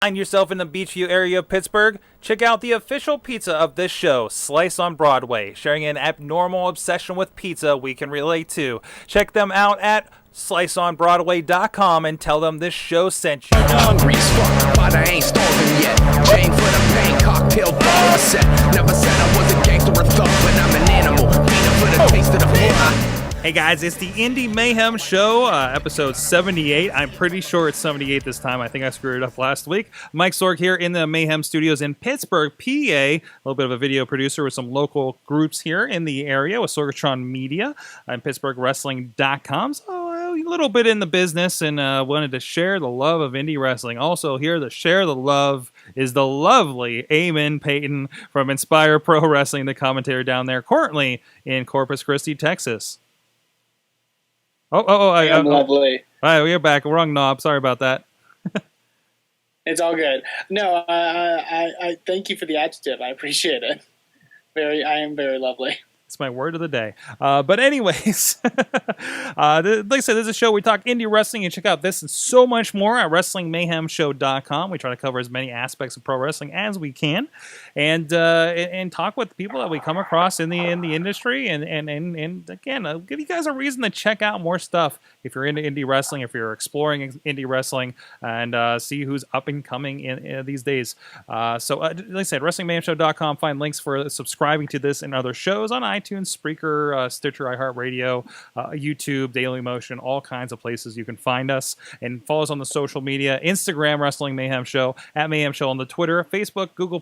Find yourself in the Beachview area of Pittsburgh? Check out the official pizza of this show, Slice on Broadway, sharing an abnormal obsession with pizza we can relate to. Check them out at sliceonbroadway.com and tell them this show sent you. Hungry as fuck, but I ain't starving yet. Chain for the pain, cocktail bar set. Never said I was a gangster or thug, but I'm an animal. Peanut for the taste of the floor. Hey guys, it's the Indy Mayhem Show, episode 78. I'm pretty sure it's 78 this time. I think I screwed it up last week. Mike Sorg here in the Mayhem Studios in Pittsburgh, PA. A little bit of a video producer with some local groups here in the area with Sorgatron Media and PittsburghWrestling.com. So a little bit in the business and wanted to share the love of indie wrestling. Also here to share the love is the lovely Eamon Paton from Inspire Pro Wrestling, the commentator down there currently in Corpus Christi, Texas. I'm lovely. All right, we're back. Wrong knob. Sorry about that. It's all good. No, I thank you for the adjective. I appreciate it. I am very lovely. It's my word of the day. But anyways, like I said, this is a show we talk indie wrestling. You check out this and so much more at WrestlingMayhemShow.com. We try to cover as many aspects of pro wrestling as we can, and talk with people that we come across in the industry, and again, I'll give you guys a reason to check out more stuff if you're into indie wrestling, if you're exploring indie wrestling, and see who's up and coming in these days. So, like I said, WrestlingMayhemShow.com. Find links for subscribing to this and other shows on iTunes, Spreaker, Stitcher, iHeartRadio, YouTube, Daily Motion, all kinds of places you can find us. And follow us on the social media, Instagram, Wrestling Mayhem Show, at Mayhem Show on the Twitter, Facebook, Google+,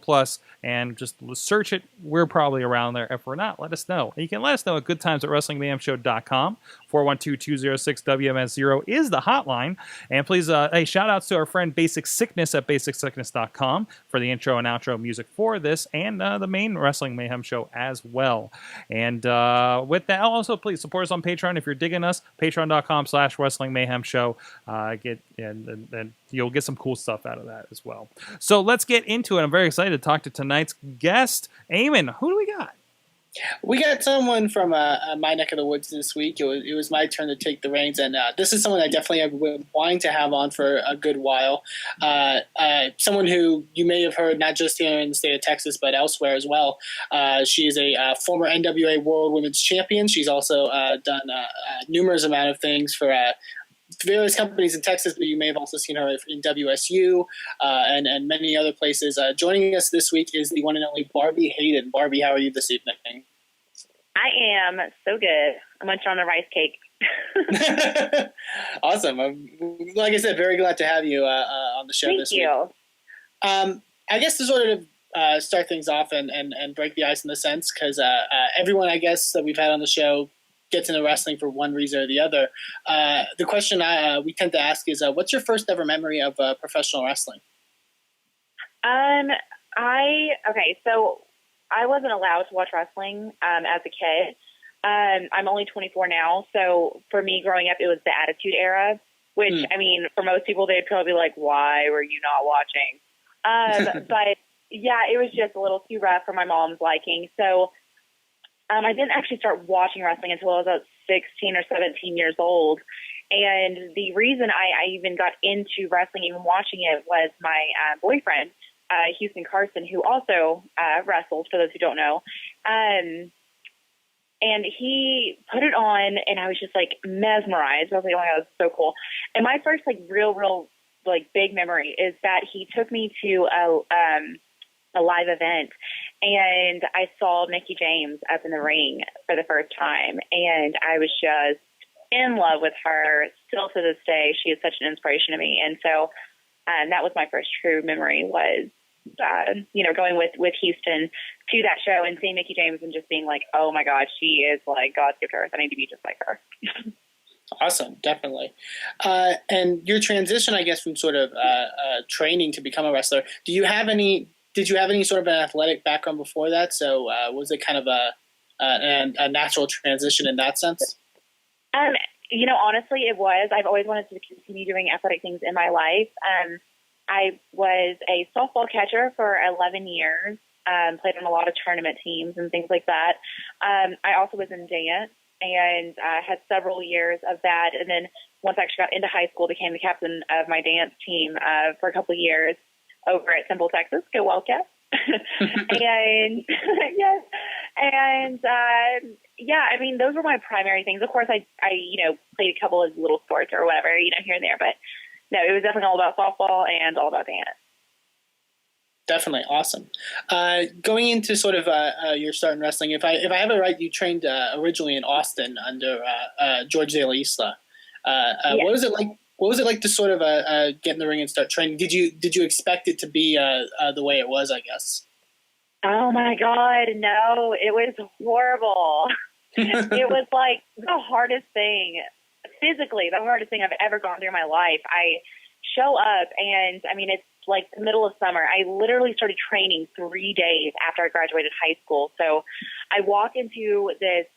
and just search it. We're probably around there. If we're not, let us know. And you can let us know at goodtimes at WrestlingMayhemShow.com. 412-206-WMS0 is the hotline. And please, hey, shout outs to our friend Basic Sickness at BasicSickness.com for the intro and outro music for this and the main Wrestling Mayhem Show as well. And with that, also please support us on Patreon if you're digging us. Patreon.com/Wrestling Mayhem Show. And you'll get some cool stuff out of that as well. So let's get into it. I'm very excited to talk to tonight's guest, Eamon. Who do we got? We got someone from my neck of the woods this week. It was my turn to take the reins, and this is someone I definitely have been wanting to have on for a good while. Someone who you may have heard not just here in the state of Texas, but elsewhere as well. She is a former NWA World Women's Champion. She's also done numerous amount of things for various companies in Texas, but you may have also seen her in WSU and many other places. Joining us this week is the one and only Barbi Hayden. Barbi, how are you this evening? I am so good. I'm munching on the rice cake. Awesome. Like I said, very glad to have you on the show this week. Thank you. I guess to sort of start things off and break the ice in the sense, because everyone, I guess, that we've had on the show gets into wrestling for one reason or the other. The question we tend to ask is, what's your first ever memory of professional wrestling? So I wasn't allowed to watch wrestling as a kid. I'm only 24 now, so for me growing up, it was the Attitude Era, which, I mean, for most people, they'd probably be like, why were you not watching? But yeah, it was just a little too rough for my mom's liking. So I didn't actually start watching wrestling until I was about 16 or 17 years old. And the reason I even got into wrestling, even watching it, was my boyfriend, Houston Carson, who also wrestled, for those who don't know. And he put it on, and I was just, like, mesmerized. I was like, oh, my God, that's so cool. And my first, like, real, like, big memory is that he took me to a live event, and I saw Mickie James up in the ring for the first time, and I was just in love with her. Still to this day, she is such an inspiration to me. And so that was my first true memory, was going with Houston to that show and seeing Mickie James and just being like, oh my God, she is like God's gift to earth. I need to be just like her. Awesome, definitely. And your transition, I guess, from sort of training to become a wrestler, did you have any sort of an athletic background before that? So was it kind of a natural transition in that sense? Honestly, it was. I've always wanted to continue doing athletic things in my life. I was a softball catcher for 11 years, played on a lot of tournament teams and things like that. I also was in dance and had several years of that. And then once I actually got into high school, became the captain of my dance team for a couple of years. over at Temple, Texas. Go Wildcats. And yes. And yeah, I mean, those were my primary things. Of course, I played a couple of little sports or whatever, here and there. But no, it was definitely all about softball and all about dance. Definitely awesome. Going into sort of your start in wrestling, if I have it right, you trained originally in Austin under George De La Isla. Yes. What was it like to sort of get in the ring and start training? Did you expect it to be the way it was, I guess? Oh my God, no! It was horrible. It was like the hardest thing, physically, the hardest thing I've ever gone through in my life. I show up, and I mean, it's like the middle of summer. I literally started training 3 days after I graduated high school. So I walk into this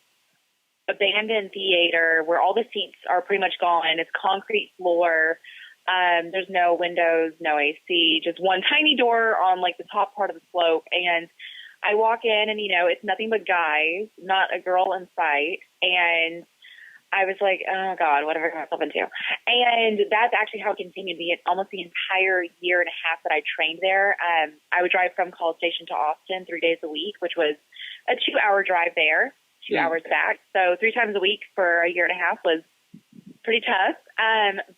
abandoned theater where all the seats are pretty much gone. It's concrete floor. There's no windows, no AC, just one tiny door on like the top part of the slope. And I walk in and, it's nothing but guys, not a girl in sight. And I was like, oh God, what have I got myself into? And that's actually how it continued almost the entire year and a half that I trained there. I would drive from College Station to Austin 3 days a week, which was a 2-hour drive there, 2 hours back. So 3 times a week for a year and a half was pretty tough.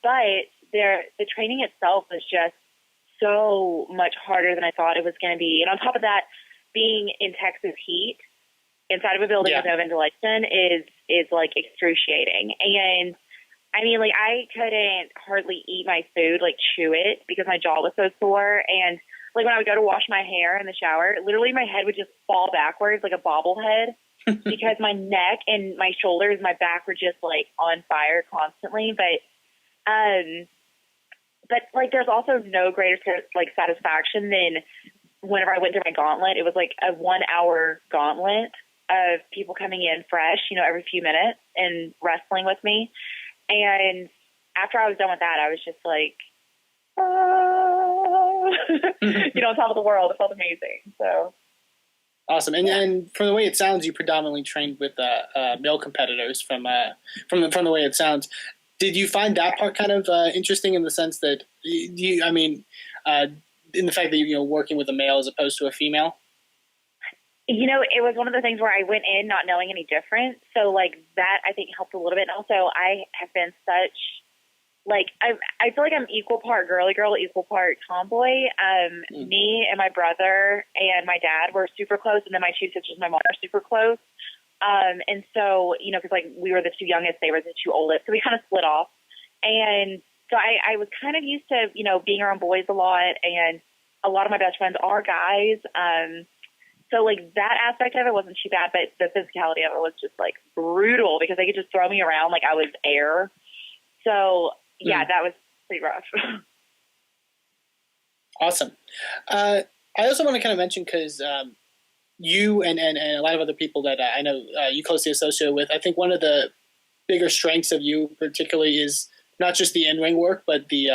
But the training itself was just so much harder than I thought it was going to be. And on top of that, being in Texas heat, inside of a building with no ventilation is like excruciating. And I mean, like I couldn't hardly eat my food, like chew it because my jaw was so sore. And like when I would go to wash my hair in the shower, literally my head would just fall backwards like a bobblehead because my neck and my shoulders, my back were just like on fire constantly. But like there's also no greater like satisfaction than whenever I went through my gauntlet. It was like a 1-hour gauntlet of people coming in fresh, every few minutes and wrestling with me. And after I was done with that, I was just like, on top of the world. It felt amazing. So awesome. And from the way it sounds, you predominantly trained with male competitors from the way it sounds. Did you find that part kind of interesting in the sense that in the fact that you're working with a male as opposed to a female? It was one of the things where I went in not knowing any different. So, like, that I think helped a little bit. And also, I have been such, like, I feel like I'm equal part girly girl, equal part tomboy. Me and my brother and my dad were super close. And then my 2 sisters and my mom are super close. And so, because, like, we were the 2 youngest, they were the 2 oldest. So we kind of split off. And so I was kind of used to, being around boys a lot. And a lot of my best friends are guys. So, like, that aspect of it wasn't too bad, but the physicality of it was just, like, brutal because they could just throw me around like I was air. So, yeah, that was pretty rough. Awesome. I also want to kind of mention, because you and a lot of other people that I know you closely associated with, I think one of the bigger strengths of you particularly is not just the in-ring work, but the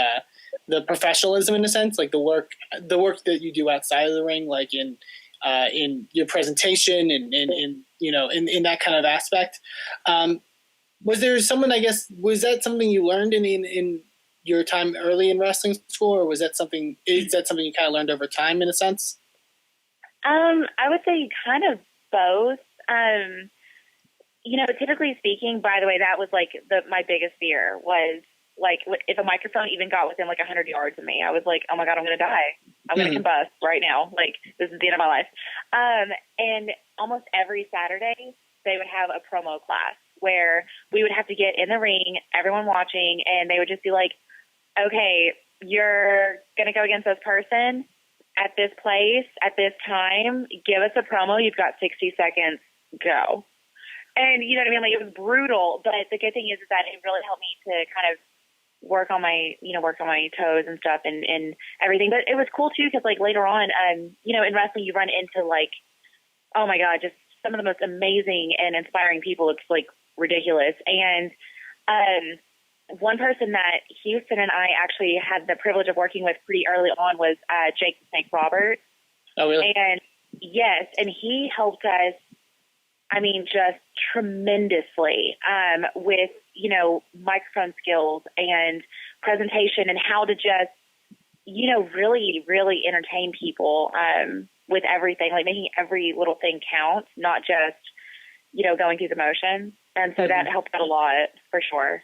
professionalism in a sense, like the work that you do outside of the ring, like in your presentation and in that kind of aspect. Was there someone, I guess, was that something you learned in your time early in wrestling school, or is that something you kind of learned over time in a sense? I would say kind of both. Typically speaking, by the way, that was like my biggest fear was like if a microphone even got within like 100 yards of me, I was like, oh my God, I'm going to die. I'm going to combust right now. Like, this is the end of my life. And almost every Saturday they would have a promo class where we would have to get in the ring, everyone watching, and they would just be like, okay, you're going to go against this person at this place, at this time, give us a promo. You've got 60 seconds, go. And you know what I mean? Like, it was brutal, but the good thing is that it really helped me to kind of work on my toes and stuff and everything. But it was cool too, because like later on, in wrestling, you run into like, oh my God, just some of the most amazing and inspiring people. It's like ridiculous. And one person that Houston and I actually had the privilege of working with pretty early on was Jake the Snake Roberts. Oh, really? And yes, and he helped us, I mean, just tremendously with, microphone skills and presentation and how to just really, really entertain people with everything, like making every little thing count, not just, going through the motions. And so that helped out a lot, for sure.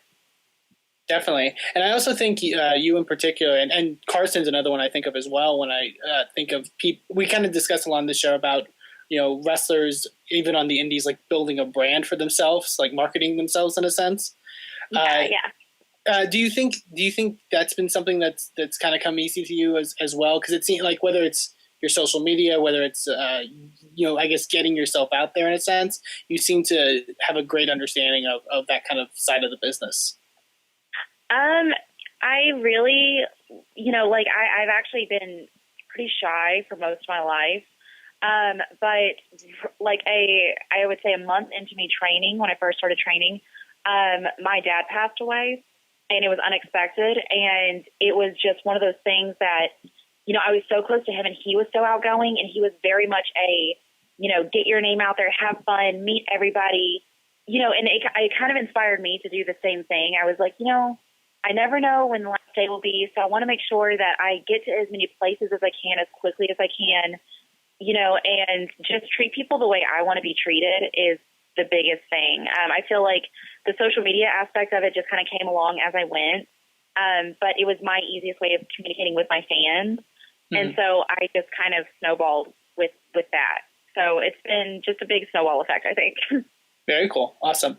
Definitely. And I also think you in particular, and Carson's another one I think of as well when I think of people. We kind of discussed a lot on the show about, wrestlers, even on the indies, like building a brand for themselves, like marketing themselves in a sense. Yeah. Do you think that's been something that's kind of come easy to you as well? Because it seems like whether it's your social media, whether it's, I guess getting yourself out there in a sense, you seem to have a great understanding of that kind of side of the business. I really, I've actually been pretty shy for most of my life. But like I would say a month into me training, when I first started training, my dad passed away, and it was unexpected. And it was just one of those things that, I was so close to him, and he was so outgoing, and he was very much a, get your name out there, have fun, meet everybody, and it kind of inspired me to do the same thing. I was like, I never know when the last day will be, so I want to make sure that I get to as many places as I can, as quickly as I can, and just treat people the way I want to be treated is the biggest thing. I feel like the social media aspect of it just kind of came along as I went, but it was my easiest way of communicating with my fans, and so I just kind of snowballed with that. So it's been just a big snowball effect, I think. Very cool. Awesome.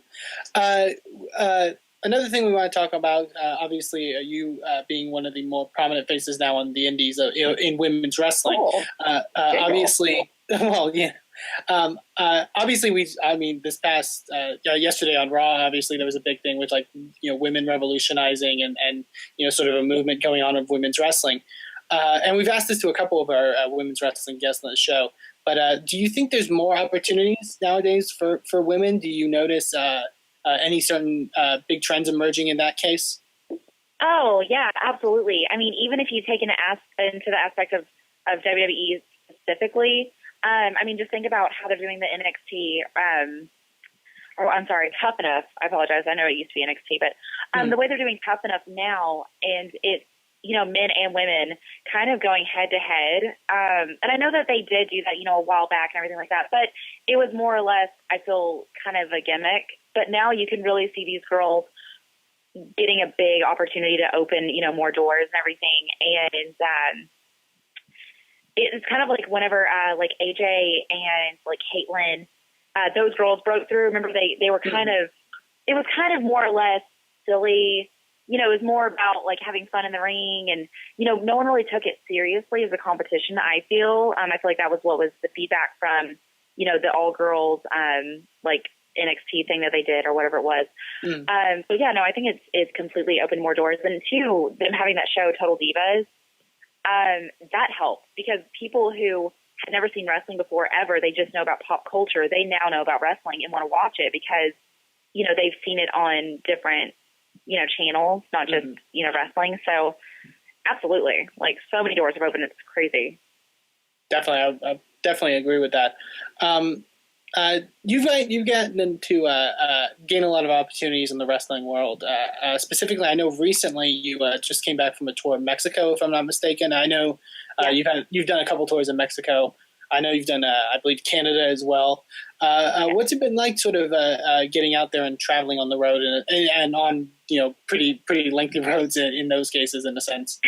Another thing we want to talk about, obviously, you being one of the more prominent faces now on the indies in women's wrestling. Cool. Obviously, well, yeah. Obviously, this past yesterday on Raw, obviously there was a big thing with women revolutionizing and sort of a movement going on of women's wrestling. And we've asked this to a couple of our women's wrestling guests on the show. But do you think there's more opportunities nowadays for women? Do you notice any certain big trends emerging in that case? Oh, yeah, absolutely. I mean, even if you take into the aspect of WWE specifically, just think about how they're doing the NXT, Tough Enough. I apologize. I know it used to be NXT, but the way they're doing Tough Enough now, and it's, men and women kind of going head to head. And I know that they did do that, a while back and everything like that, but it was more or less, I feel, kind of a gimmick. But now you can really see these girls getting a big opportunity to open, more doors and everything. And it's kind of like whenever like AJ and like Caitlyn, those girls broke through. Remember, they were kind of, it was kind of more or less silly. It was more about like having fun in the ring, and no one really took it seriously as a competition. I feel like that was what was the feedback from the all girls like NXT thing that they did or whatever it was. So yeah, no, I think it's completely opened more doors. And two, them having that show Total Divas, that helped, because people who had never seen wrestling before ever, they just know about pop culture. They now know about wrestling and want to watch it because they've seen it on different channels, not just wrestling. So absolutely, like, so many doors have opened. It's crazy. Definitely, I definitely agree with that. You've gotten to gain a lot of opportunities in the wrestling world. Specifically, I know recently you just came back from a tour in Mexico, if I'm not mistaken. I know you've done a couple tours in Mexico. I know you've done, I believe, Canada as well. What's it been like, sort of getting out there and traveling on the road and on pretty lengthy roads in those cases, in a sense?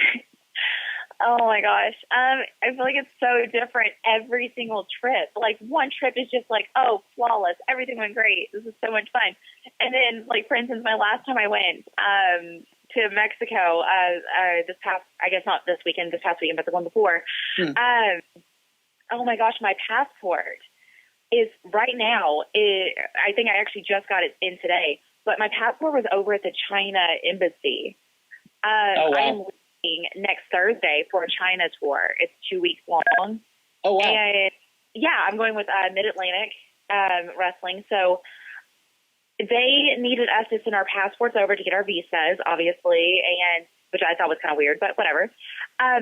Oh my gosh. I feel like it's so different every single trip. Like, one trip is just like, oh, flawless. Everything went great. This is so much fun. And then, like, for instance, my last time I went to Mexico, this past, I guess not this weekend, but the one before, oh my gosh, my passport is right now, I think I actually just got it in today, but my passport was over at the China embassy. Oh, wow. I am next Thursday for a China tour. It's 2 weeks long. Oh, wow. And yeah, I'm going with Mid-Atlantic Wrestling. So they needed us to send our passports over to get our visas, obviously, and which I thought was kind of weird, but whatever.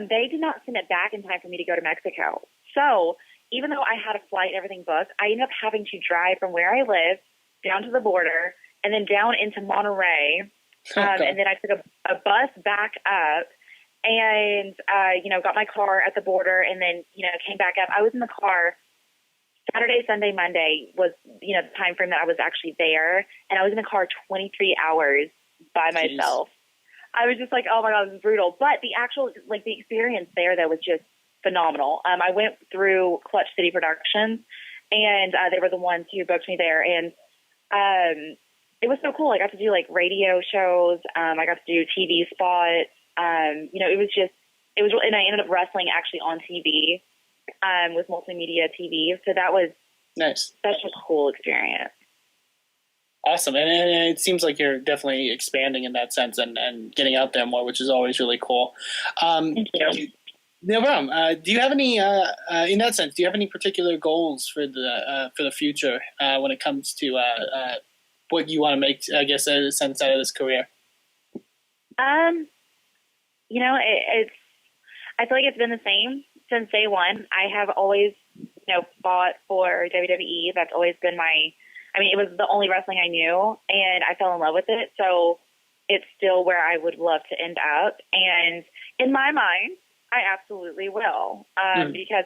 They did not send it back in time for me to go to Mexico. So even though I had a flight and everything booked, I ended up having to drive from where I live down to the border and then down into Monterrey. And then I took a bus back up. and, got my car at the border and then, came back up. I was in the car Saturday, Sunday, Monday was, the time frame that I was actually there. And I was in the car 23 hours by myself. I was just like, oh my God, this is brutal. But the actual, the experience there, though, was just phenomenal. I went through Clutch City Productions, and they were the ones who booked me there. And it was so cool. I got to do, radio shows. I got to do TV spots. It was, and I ended up wrestling actually on TV with multimedia TV. So that was nice. Such a cool experience. Awesome. And it seems like you're definitely expanding in that sense and getting out there more, which is always really cool. Thank you. No problem. Do you have any, in that sense, do you have any particular goals for the future when it comes to what you want to make, I guess, a sense out of this career? It's I feel like it's been the same since day one. I have always, fought for WWE. That's always been it was the only wrestling I knew, and I fell in love with it. So it's still where I would love to end up. And in my mind, I absolutely will, because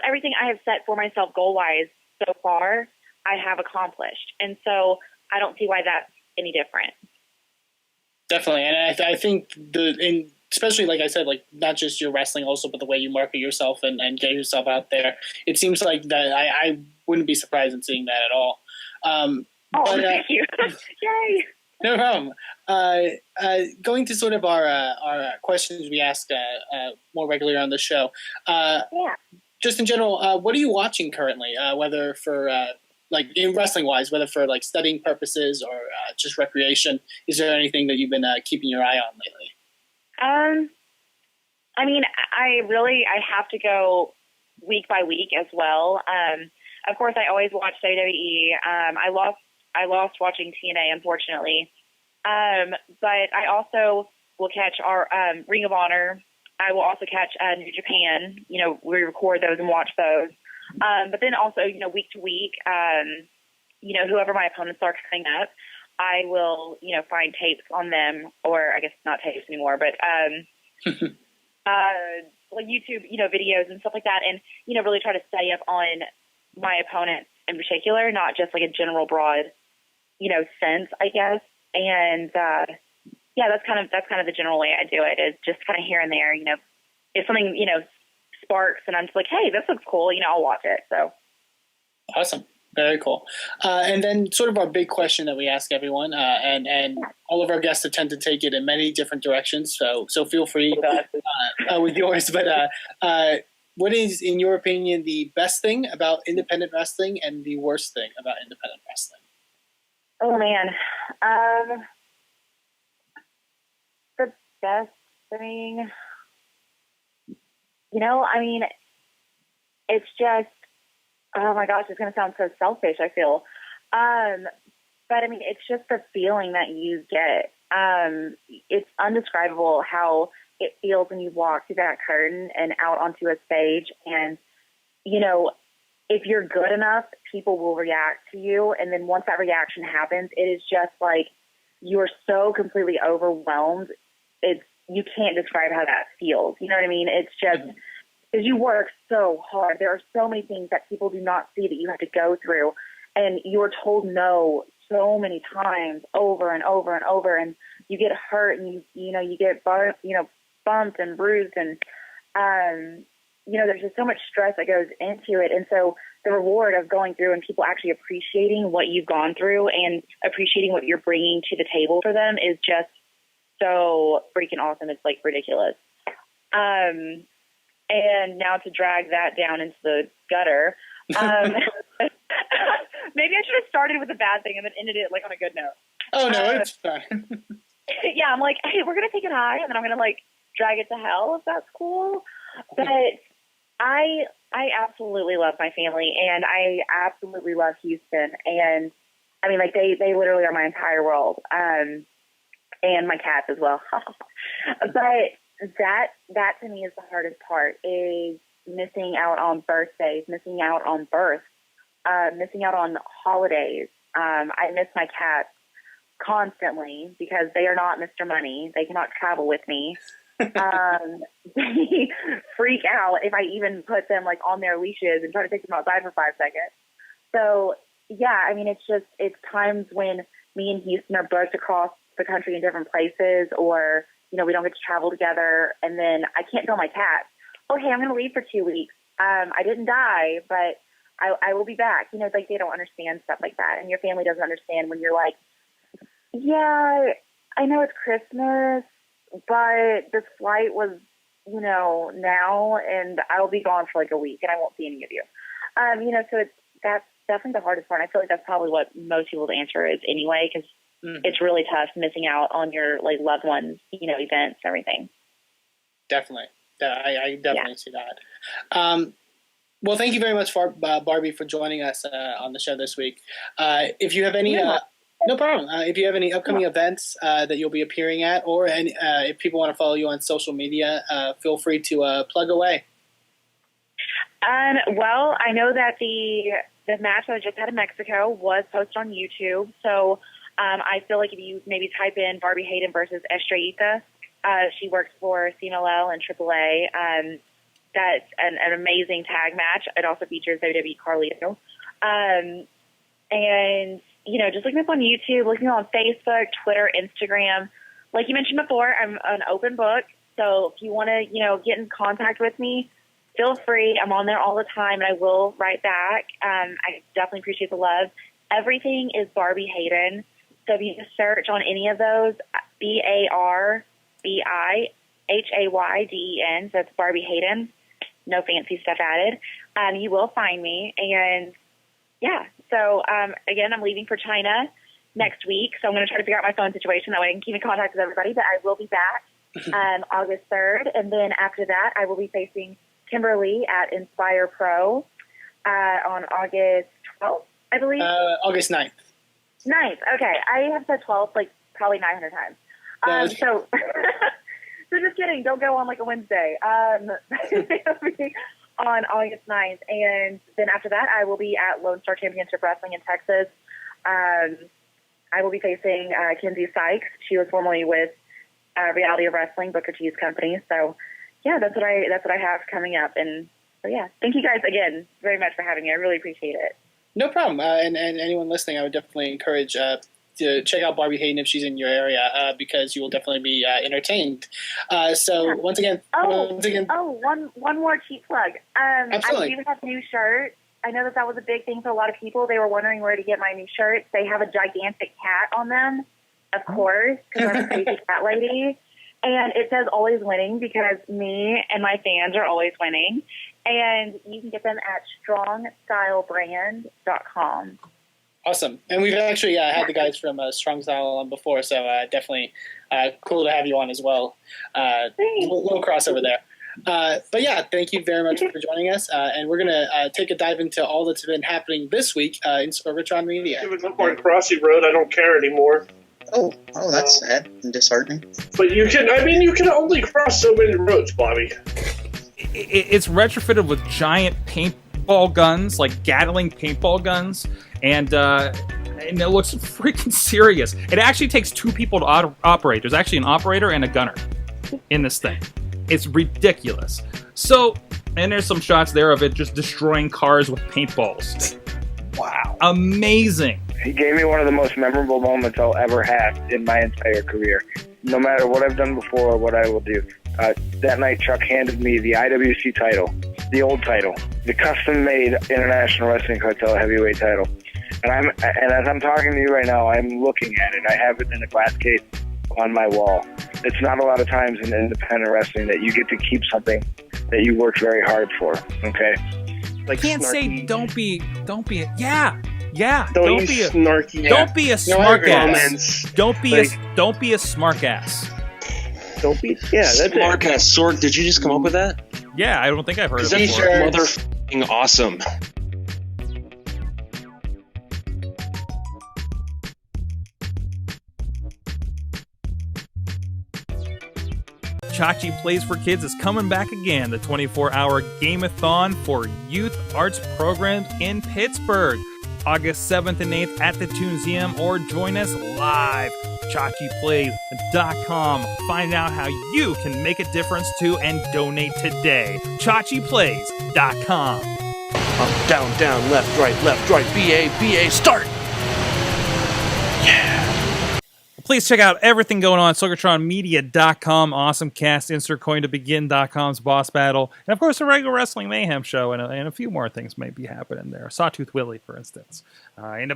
everything I have set for myself goal-wise so far, I have accomplished. And so I don't see why that's any different. Definitely. And I think especially, like I said, not just your wrestling also, but the way you market yourself and get yourself out there, it seems like that I wouldn't be surprised in seeing that at all. Thank you. Yay. No problem. Going to sort of our questions we ask more regularly on the show. Just in general, what are you watching currently? Whether for in wrestling wise, whether for studying purposes or just recreation, is there anything that you've been keeping your eye on lately? I have to go week by week as well. Of course, I always watch WWE. I lost watching TNA, unfortunately. But I also will catch our Ring of Honor. I will also catch New Japan. We record those and watch those. But then also, week to week, whoever my opponents are coming up, I will, find tapes on them, or I guess not tapes anymore, but YouTube, videos and stuff like that, and really try to study up on my opponents in particular, not just a general broad, sense, I guess. And that's kind of the general way I do it, is just kind of here and there. If something sparks and I'm just like, hey, this looks cool, I'll watch it. So awesome. Very cool. And then sort of our big question that we ask everyone, and all of our guests tend to take it in many different directions. So feel free with yours. But what is, in your opinion, the best thing about independent wrestling and the worst thing about independent wrestling? Oh, man. The best thing, it's just, oh my gosh, it's going to sound so selfish, I feel. But it's just the feeling that you get. It's undescribable how it feels when you walk through that curtain and out onto a stage. And, if you're good enough, people will react to you. And then once that reaction happens, it is just you're so completely overwhelmed. You can't describe how that feels. You know what I mean? It's just, because you work so hard. There are so many things that people do not see that you have to go through, and you're told no so many times over and over and over, and you get hurt, and you get bumped and bruised, and there's just so much stress that goes into it. And so the reward of going through and people actually appreciating what you've gone through and appreciating what you're bringing to the table for them is just so freaking awesome. It's ridiculous. And now to drag that down into the gutter, maybe I should have started with a bad thing and then ended it on a good note. Oh no, it's fine. Yeah, I'm hey, we're gonna take it high, and then I'm gonna drag it to hell, if that's cool. But I absolutely love my family, and I absolutely love Houston, and they literally are my entire world, and my cats as well. But that to me is the hardest part, is missing out on birthdays, missing out on births, missing out on holidays. I miss my cats constantly because they are not Mr. Money. They cannot travel with me. They freak out if I even put them like on their leashes and try to take them outside for 5 seconds. So yeah, I mean, it's times when me and Houston are booked across the country in different places, or, you know, we don't get to travel together, and then I can't tell my cat, oh, hey, I'm going to leave for 2 weeks. I didn't die, but I will be back. You know, like, they don't understand stuff like that. And your family doesn't understand when you're like, yeah, I know it's Christmas, but this flight was, you know, now, and I'll be gone for like a week and I won't see any of you. You know, so that's definitely the hardest part. I feel like that's probably what most people's answer is anyway, because it's really tough missing out on your like loved ones, you know, events and everything. Definitely. I definitely see that. Well, thank you very much, Barbie, for joining us on the show this week. If you have any, no problem. If you have any upcoming events that you'll be appearing at, or if people want to follow you on social media, feel free to plug away. Well, I know that the match that I just had in Mexico was posted on YouTube, so I feel like if you maybe type in Barbi Hayden versus Estrellita, she works for CMLL and AAA. That's an amazing tag match. It also features WWE Carlito. And, you know, just looking up on YouTube, looking on Facebook, Twitter, Instagram. Like you mentioned before, I'm an open book. So if you want to, you know, get in contact with me, feel free. I'm on there all the time, and I will write back. I definitely appreciate the love. Everything is Barbi Hayden. So if you just search on any of those, BarbiHayden, so it's Barbi Hayden. No fancy stuff added. You will find me. And yeah, so again, I'm leaving for China next week. So I'm going to try to figure out my phone situation. That way I can keep in contact with everybody. But I will be back August 3rd. And then after that, I will be facing Kimberly at Inspire Pro on August 12th, I believe. August 9th. 9th. Okay. I have said 12th like probably 900 times. So just kidding. Don't go on like a Wednesday. On August 9th. And then after that, I will be at Lone Star Championship Wrestling in Texas. I will be facing Kinsey Sykes. She was formerly with Reality of Wrestling, Booker T's company. So yeah, that's what I have coming up. And so yeah, thank you guys again very much for having me. I really appreciate it. No problem. And anyone listening, I would definitely encourage to check out Barbi Hayden if she's in your area, because you will definitely be entertained. So once again, one more cheap plug. Absolutely. I do have new shirts. I know that was a big thing for a lot of people. They were wondering where to get my new shirts. They have a gigantic cat on them, of course, because I'm a crazy cat lady. And it says always winning, because me and my fans are always winning. And you can get them at strongstylebrand.com. Awesome. And we've actually had the guys from Strong Style on before, so definitely cool to have you on as well. Little crossover there. But yeah, thank you very much for joining us. And we're going to take a dive into all that's been happening this week in Sorgatron Media. If it's up on Crossy Road, I don't care anymore. Oh, that's sad and disheartening. But you can only cross so many roads, Bobby. It's retrofitted with giant paintball guns, like Gatling paintball guns, and it looks freaking serious. It actually takes 2 people to operate. There's actually an operator and a gunner in this thing. It's ridiculous. So, and there's some shots there of it just destroying cars with paintballs. Wow. Amazing. He gave me one of the most memorable moments I'll ever have in my entire career. No matter what I've done before or what I will do. That night, Chuck handed me the IWC title, the old title, the custom-made International Wrestling Cartel heavyweight title. And as I'm talking to you right now, I'm looking at it. I have it in a glass case on my wall. It's not a lot of times in independent wrestling that you get to keep something that you worked very hard for. Okay. Like, can't say don't be don't be a snarky. Don't be a smart ass. Don't be a smart ass. Don't be that's smart ass. Sorg, did you just come up with that? Yeah, I don't think I've heard of it before. T-shirts. Motherfucking awesome. Chachi Plays for Kids is coming back again, the 24-hour game-a-thon for youth arts programs in Pittsburgh. August 7th and 8th at the Toonseum, or join us live ChachiPlays.com. Find out how you can make a difference too and donate today. ChachiPlays.com. Up, down, down, left, right, BA, start! Please check out everything going on at SorgatronMedia.com, Awesome Cast, Insert Coin to Begin.com's Boss Battle, and of course the regular Wrestling Mayhem show, and a few more things may be happening there. Sawtooth Willie, for instance, in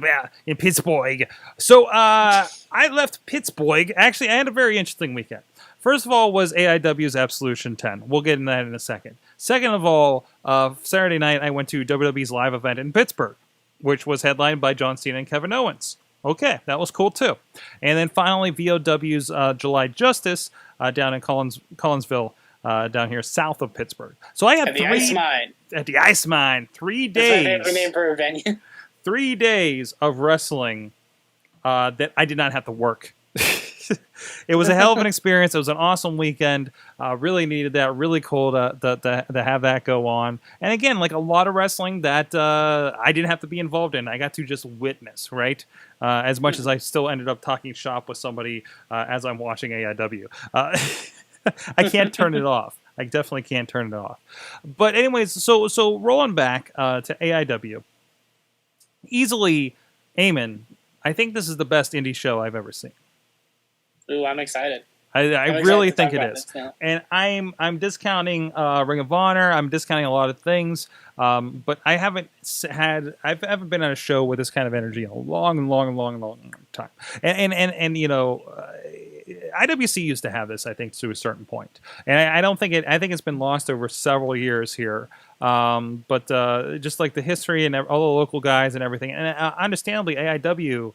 Pittsburgh. So I left Pittsburgh. Actually, I had a very interesting weekend. First of all was AIW's Absolution 10. We'll get into that in a second. Second of all, Saturday night I went to WWE's live event in Pittsburgh, which was headlined by John Cena and Kevin Owens. Okay, that was cool too. And then finally, VOW's July Justice down in Collinsville, down here south of Pittsburgh. So I had at the Ice Mine. At the Ice Mine, 3 days. That's my favorite name for a venue. 3 days of wrestling that I did not have to work. It was a hell of an experience. It was an awesome weekend. Really needed that. Really cool to have that go on. And again, like a lot of wrestling that I didn't have to be involved in. I got to just witness, right? As much as I still ended up talking shop with somebody as I'm watching AIW. I can't turn it off. I definitely can't turn it off. But anyways, so rolling back to AIW. Easily, Eamon, I think this is the best indie show I've ever seen. Ooh, I'm excited. I really think it is. And I'm discounting Ring of Honor. I'm discounting a lot of things. But I haven't been on a show with this kind of energy in a long time. And you know, IWC used to have this, I think, to a certain point. And I don't think I think it's been lost over several years here. But just like the history and all the local guys and everything. And understandably, AIW,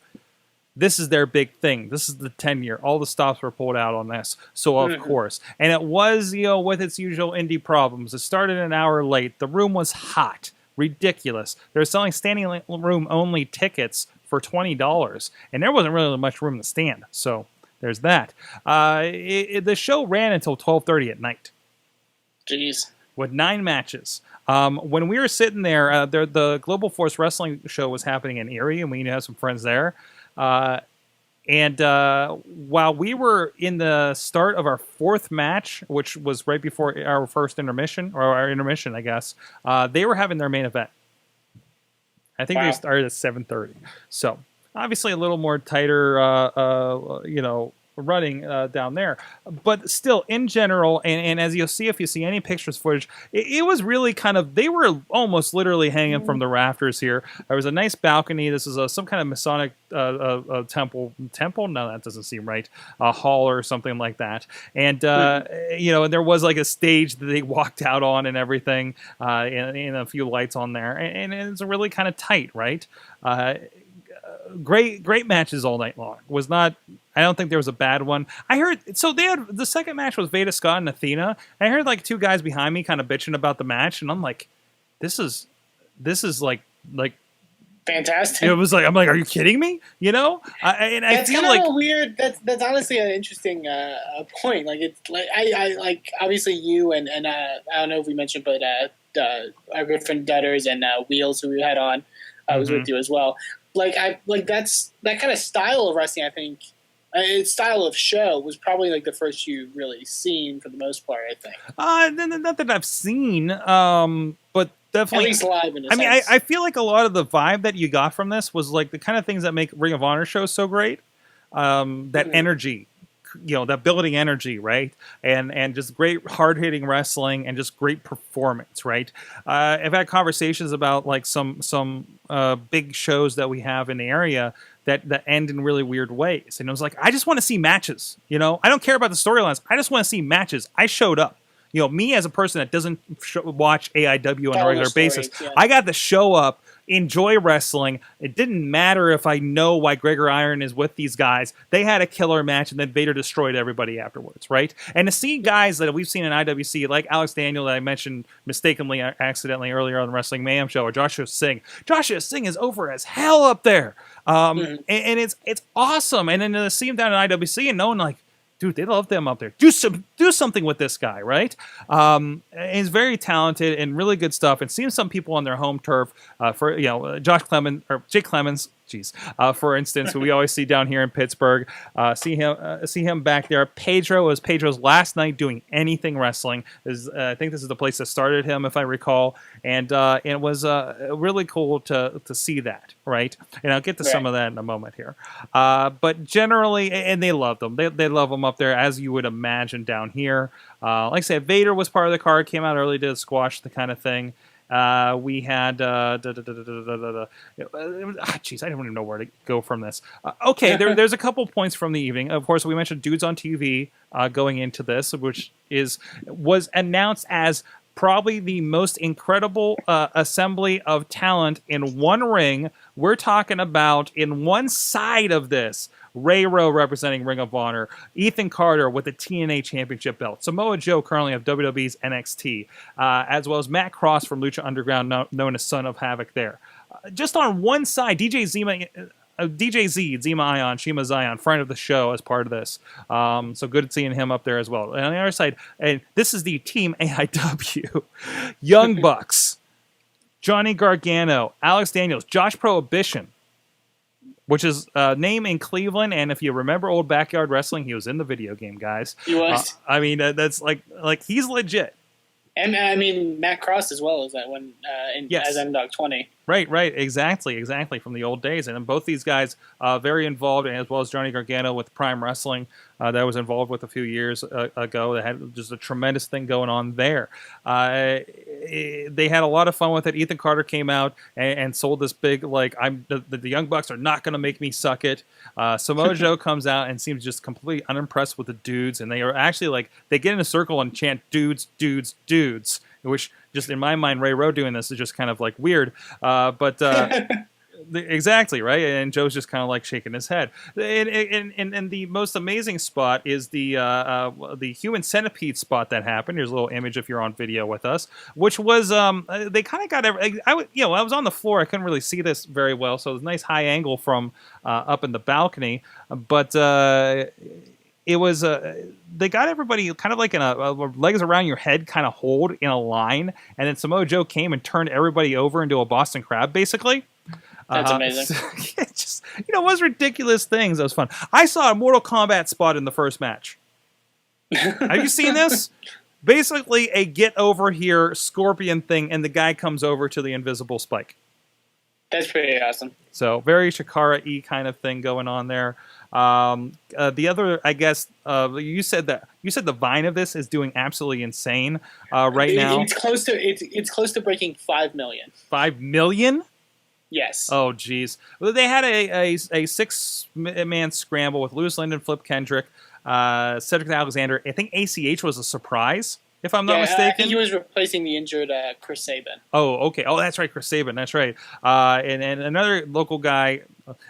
this is their big thing. This is the 10-year. All the stops were pulled out on this. So, of course. And it was, you know, with its usual indie problems. It started an hour late. The room was hot. Ridiculous. They were selling standing room only tickets for $20. And there wasn't really much room to stand. So, there's that. The show ran until 12:30 at night. Jeez. With 9 matches. When we were sitting there, the Global Force Wrestling show was happening in Erie, and we had some friends there. And while we were in the start of our 4th match, which was right before our first intermission, or our intermission, I guess, they were having their main event. I think they started at 7:30. So obviously a little more tighter, running down there, but still in general, and as you'll see if you see any pictures footage, it was really kind of, they were almost literally hanging from the rafters here. There was a nice balcony. This is some kind of Masonic temple. No, that doesn't seem right. A hall or something like that. And and there was like a stage that they walked out on and everything, and a few lights on there, and it's really kind of tight, right? Great matches all night long. I don't think there was a bad one. I heard, so they had, the second match was Veda Scott and Athena. I heard like 2 guys behind me kind of bitching about the match, and I'm like, this is like fantastic. It was like, I'm like, are you kidding me? You know? I feel like weird. That's honestly an interesting point. Like, it's like I like, obviously you and I don't know if we mentioned, but our good friend Dutters and Wheels, who we had on, was with you as well. That's that kind of style of wrestling. I think its style of show was probably like the first you've really seen for the most part. I think. Not that I've seen, but definitely at least live. In a sense. Mean, I feel like a lot of the vibe that you got from this was like the kind of things that make Ring of Honor shows so great. That energy. That building energy, right? And just great hard-hitting wrestling and just great performance, right? I've had conversations about like some big shows that we have in the area that end in really weird ways. And I was like, I just want to see matches, I don't care about the storylines. I just want to see matches. I showed up. Me as a person that doesn't watch AIW on a regular basis, I got to show up, enjoy wrestling. It didn't matter if I know why Gregor Iron is with these guys. They had a killer match, and then Vader destroyed everybody afterwards, right? And to see guys that we've seen in IWC, like Alex Daniel that I mentioned mistakenly, accidentally earlier on the Wrestling Mayhem show, or Joshua Singh. Joshua Singh is over as hell up there. And it's awesome. And then to see him down in IWC and knowing like, dude, they love them up there. Do something with this guy, right? He's very talented and really good stuff. And seeing some people on their home turf, Jake Clemens, For instance, who we always see down here in Pittsburgh. See him back there. Pedro was Pedro's last night doing anything wrestling. I think this is the place that started him, if I recall, and it was really cool to see that, right? And I'll get to some of that in a moment here. But generally, and they love them. They love them up there, as you would imagine down here. Like I said, Vader was part of the card, came out early to squash the kind of thing. We had I don't even know where to go from this. Okay, there's a couple points from the evening. Of course, we mentioned Dudes on TV going into this, which was announced as probably the most incredible assembly of talent in one ring. We're talking about in one side of this, Ray Rowe representing Ring of Honor, Ethan Carter with the TNA Championship belt, Samoa Joe currently of WWE's NXT, as well as Matt Cross from Lucha Underground, known as Son of Havoc there. Just on one side, DJ Z, Zima Ion, Shima Zion, friend of the show as part of this. So good seeing him up there as well. And on the other side, and this is the Team AIW. Young Bucks, Johnny Gargano, Alex Daniels, Josh Prohibition, which is a name in Cleveland, and if you remember old Backyard Wrestling, he was in the video game, guys. He was. I mean, that's like he's legit. And I mean, Matt Cross as well as that one as Underdog 20. Right, exactly, from the old days. And both these guys very involved, as well as Johnny Gargano with Prime Wrestling that I was involved with a few years ago. They had just a tremendous thing going on there. They had a lot of fun with it. Ethan Carter came out and sold this big, the Young Bucks are not going to make me suck it. Samoa Joe comes out and seems just completely unimpressed with the dudes, and they are actually they get in a circle and chant dudes, dudes, dudes, which just in my mind, Ray Rowe doing this is just kind of weird. Exactly, right? And Joe's just kind of shaking his head. And the most amazing spot is the human centipede spot that happened. Here's a little image if you're on video with us, which was they kind of got I was on the floor. I couldn't really see this very well, so it was a nice high angle from up in the balcony. But it was they got everybody kind of in a legs around your head kind of hold in a line, and then Samoa Joe came and turned everybody over into a Boston Crab, basically. That's amazing. It just, it was ridiculous things. That was fun. I saw a Mortal Kombat spot in the first match. Have you seen this? Basically, a get over here scorpion thing, and the guy comes over to the invisible spike. That's pretty awesome. So very Shikara-y kind of thing going on there. The other, I guess, you said the Vine of this is doing absolutely insane right now. It's close to breaking 5 million. 5 million? Yes. Oh, geez. Well, they had a 6-man scramble with Louis Linden, Flip Kendrick, Cedric Alexander. I think ACH was a surprise, if I'm not mistaken. I think he was replacing the injured Chris Sabin. Oh, okay. Oh, that's right, Chris Sabin. That's right. And another local guy.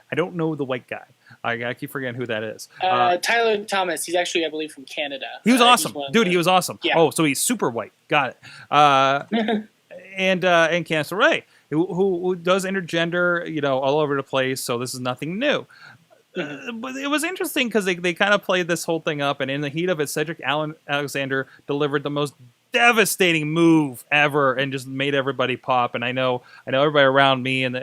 I don't know the white guy. I keep forgetting who that is. Tyler Thomas. He's actually, I believe, from Canada. He was awesome. Dude, he was awesome. Yeah. Oh, so he's super white. Got it. And Candice LeRae, who does intergender, all over the place, so this is nothing new. But it was interesting because they kind of played this whole thing up, and in the heat of it, Cedric Alexander delivered the most devastating move ever and just made everybody pop. And I know everybody around me and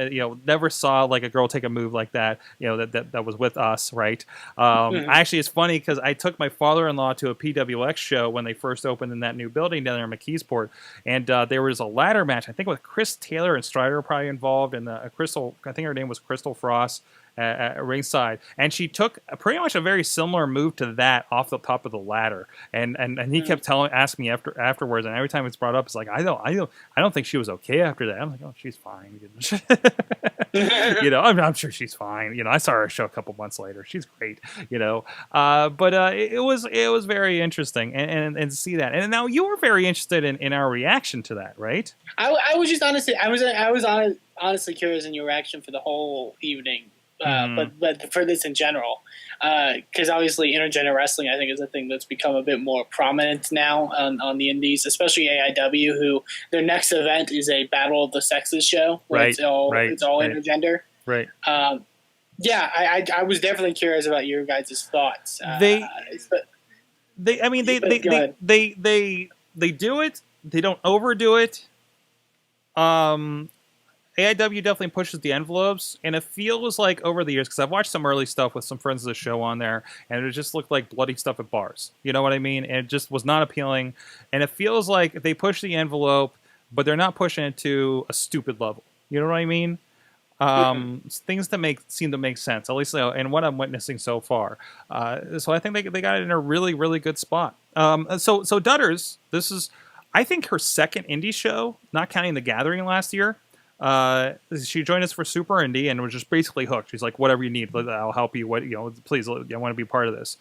never saw a girl take a move like that, that was with us, right? Actually, it's funny because I took my father-in-law to a PWX show when they first opened in that new building down there in McKeesport, and there was a ladder match, I think with Chris Taylor and Strider probably involved, and Crystal, I think her name was Crystal Frost, at ringside, and she took pretty much a very similar move to that off the top of the ladder, and he kept asking me afterwards, and every time it's brought up, it's I don't think she was okay after that. I'm like, oh, she's fine. I'm sure she's fine. I saw her show a couple months later. She's great. But it was very interesting and see that. And now you were very interested in our reaction to that, right? I was just honestly curious in your reaction for the whole evening. But for this in general, because obviously intergender wrestling, I think, is a thing that's become a bit more prominent now on the indies, especially AIW, who their next event is a Battle of the Sexes show, where it's all intergender. Right. I was definitely curious about your guys' thoughts. They do it. They don't overdo it. AIW definitely pushes the envelopes, and it feels like over the years, because I've watched some early stuff with some friends of the show on there, and it just looked like bloody stuff at bars. You know what I mean? And it just was not appealing. And it feels like they push the envelope, but they're not pushing it to a stupid level. You know what I mean? Things that seem to make sense, at least in what I'm witnessing so far. So I think they got it in a really, really good spot. So Dutters, this is, I think, her second indie show, not counting the Gathering last year. She joined us for Super Indy and was just basically hooked. She's like, whatever you need, I'll help you. Please, I want to be part of this.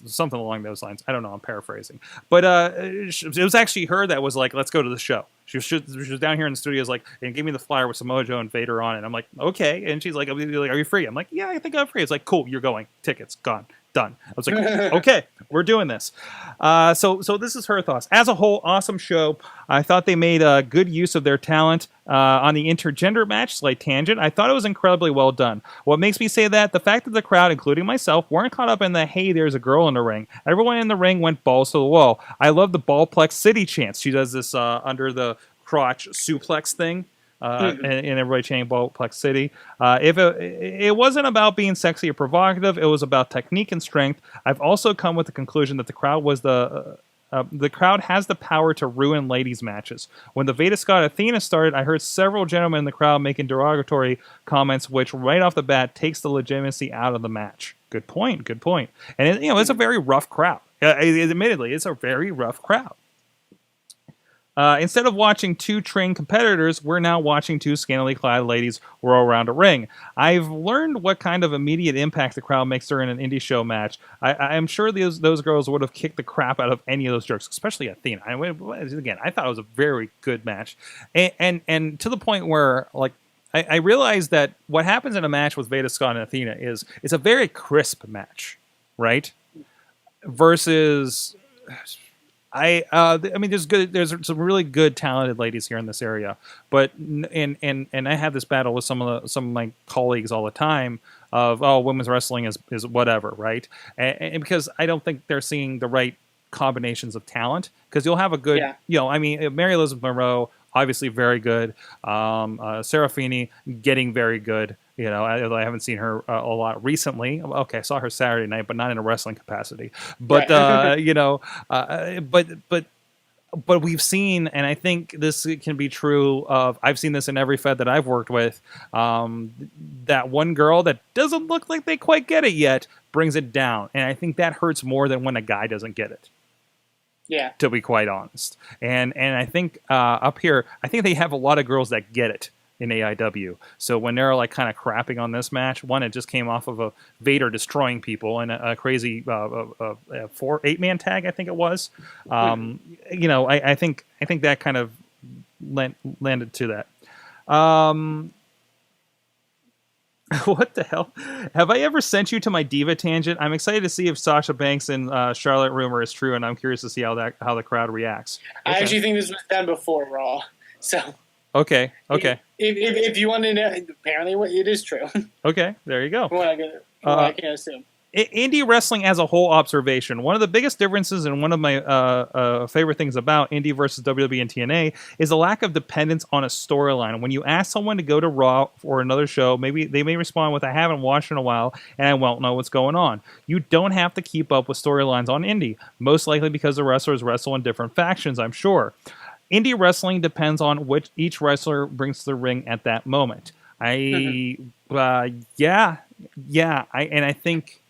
Something along those lines. I don't know. I'm paraphrasing, but it was actually her that was like, let's go to the show. She was down here in the studios, like, and gave me the flyer with Samoa Joe and Vader on it. I'm like, okay. And she's like, are you free? I'm like, yeah, I think I'm free. It's like, cool, you're going. Tickets gone. Done. I was like, okay, we're doing this. So this is her thoughts. As a whole, awesome show. I thought they made good use of their talent on the intergender match, slight tangent. I thought it was incredibly well done. What makes me say that? The fact that the crowd, including myself, weren't caught up in the, hey, there's a girl in the ring. Everyone in the ring went balls to the wall. I love the Ballplex City chants. She does this under the crotch suplex thing. And everybody chanting Ballplex City. If it wasn't about being sexy or provocative, it was about technique and strength. I've also come with the conclusion that the crowd was the crowd has the power to ruin ladies' matches. When the Veda Scott Athena started, I heard several gentlemen in the crowd making derogatory comments, which right off the bat takes the legitimacy out of the match. Good point. And it's a very rough crowd. Admittedly, it's a very rough crowd. Instead of watching two trained competitors, we're now watching two scantily clad ladies whirl around a ring. I've learned what kind of immediate impact the crowd makes during an indie show match. I'm sure those girls would have kicked the crap out of any of those jerks, especially Athena. Again, I thought it was a very good match. And to the point where, like, I realized that what happens in a match with Veda Scott and Athena is it's a very crisp match, right? Versus... I mean, there's some really good, talented ladies here in this area, but and I have this battle with some of my colleagues all the time of, oh, women's wrestling is whatever, right? And because I don't think they're seeing the right combinations of talent, because you'll have a good, I mean, Mary Elizabeth Monroe, obviously very good, Sarah Feeney getting very good. I haven't seen her a lot recently. Okay, I saw her Saturday night, but not in a wrestling capacity. But but we've seen, and I think this can be true of. I've seen this in every Fed that I've worked with. That one girl that doesn't look like they quite get it yet brings it down, and I think that hurts more than when a guy doesn't get it. Yeah, to be quite honest, and I think up here, I think they have a lot of girls that get it in AIW. So when they're like kind of crapping on this match, one, it just came off of a Vader destroying people and a crazy 8-man tag, I think it was. I think that kind of landed to that. What the hell? Have I ever sent you to my diva tangent? I'm excited to see if Sasha Banks and Charlotte rumor is true, and I'm curious to see how the crowd reacts. I actually think this was done before Raw, so. Okay. If you want to know, apparently it is true. Okay, there you go. I can assume. Indie wrestling as a whole observation. One of the biggest differences and one of my favorite things about Indie versus WWE and TNA is a lack of dependence on a storyline. When you ask someone to go to Raw or another show, maybe they may respond with, I haven't watched in a while and I won't know what's going on. You don't have to keep up with storylines on Indie, most likely because the wrestlers wrestle in different factions, I'm sure. Indie wrestling depends on which each wrestler brings to the ring at that moment. I think,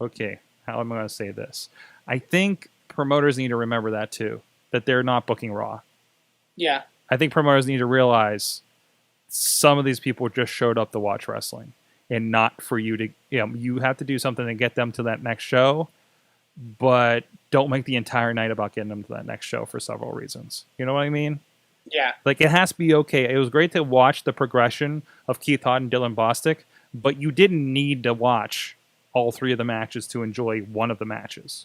okay, how am I going to say this? I think promoters need to remember that too, that they're not booking Raw. Yeah. I think promoters need to realize some of these people just showed up to watch wrestling and not for you to, you have to do something to get them to that next show, but don't make the entire night about getting them to that next show for several reasons. You know what I mean? Yeah. Like, it has to be okay. It was great to watch the progression of Keith Hott and Dylan Bostic, but you didn't need to watch all three of the matches to enjoy one of the matches.